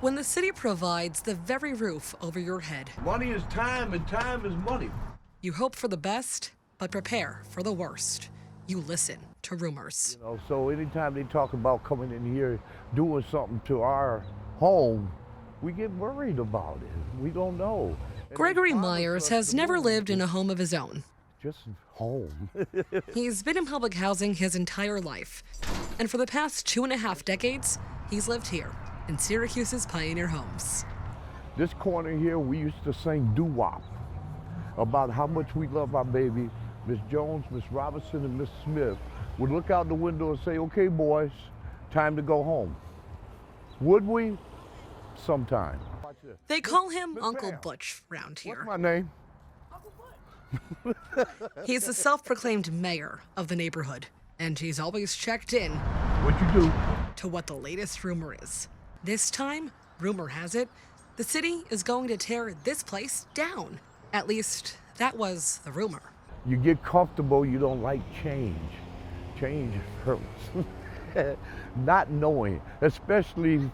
when the city provides the very roof over your head. Money is time, and time is money. You hope for the best, but prepare for the worst. You listen to rumors. So anytime they talk about coming in here, doing something to our home, we get worried about it. We don't know. Gregory Myers has never lived in a home of his own. Just home. He's been in public housing his entire life. And for the past 2.5 decades, he's lived here in Syracuse's Pioneer Homes. This corner here, we used to sing doo-wop about how much we love our baby. Miss Jones, Miss Robinson, and Miss Smith would look out the window and say, okay, boys, time to go home. Would we? Sometime. They call him Uncle Butch round here. What's my name? He's the self-proclaimed mayor of the neighborhood, and he's always checked in. What'd you do? To what the latest rumor is. This time, rumor has it, the city is going to tear this place down. At least, that was the rumor. You get comfortable, you don't like change. Change hurts. Not knowing, especially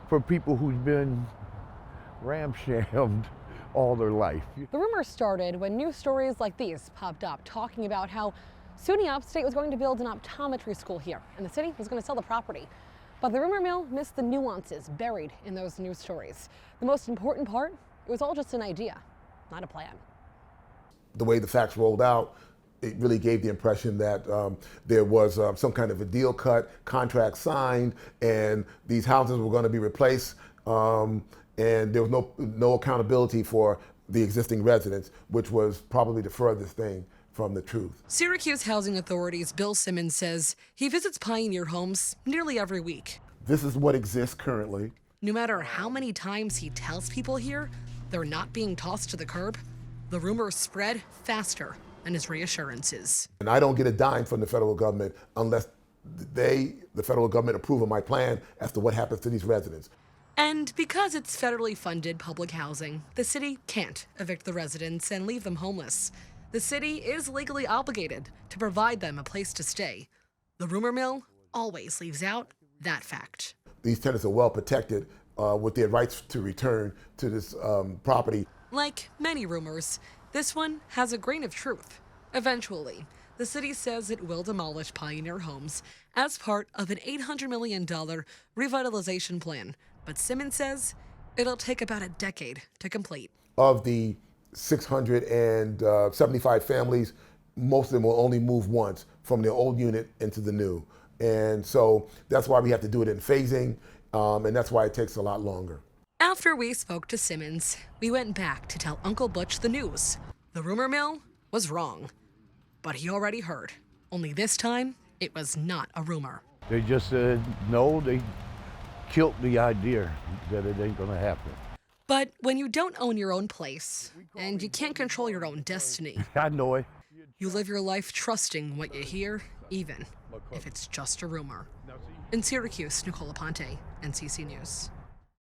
for people who's been ramshammed all their life. The rumor started when news stories like these popped up, talking about how SUNY Upstate was going to build an optometry school here, and the city was going to sell the property. But the rumor mill missed the nuances buried in those news stories. The most important part, it was all just an idea, not a plan. The way the facts rolled out, it really gave the impression that there was some kind of a deal cut, contract signed, and these houses were going to be replaced, and there was no accountability for the existing residents, which was probably the furthest thing from the truth. Syracuse Housing Authority's Bill Simmons says he visits Pioneer Homes nearly every week. This is what exists currently. No matter how many times he tells people here they're not being tossed to the curb, the rumors spread faster than his reassurances. And I don't get a dime from the federal government unless the federal government, approve of my plan as to what happens to these residents. And because it's federally funded public housing, the city can't evict the residents and leave them homeless. The city is legally obligated to provide them a place to stay. The rumor mill always leaves out that fact. These tenants are well protected with their rights to return to this property. Like many rumors, this one has a grain of truth. Eventually, the city says it will demolish Pioneer Homes as part of an $800 million revitalization plan. But Simmons says it'll take about a decade to complete. Of the 675 families, most of them will only move once from their old unit into the new. And so that's why we have to do it in phasing, and that's why it takes a lot longer. After we spoke to Simmons, we went back to tell Uncle Butch the news. The rumor mill was wrong, but he already heard. Only this time, it was not a rumor. They just said, no, they killed the idea that it ain't gonna happen. But when you don't own your own place, and you can't control your own destiny, I know it. You live your life trusting what you hear, even if it's just a rumor. In Syracuse, Nicole Aponte, NCC News.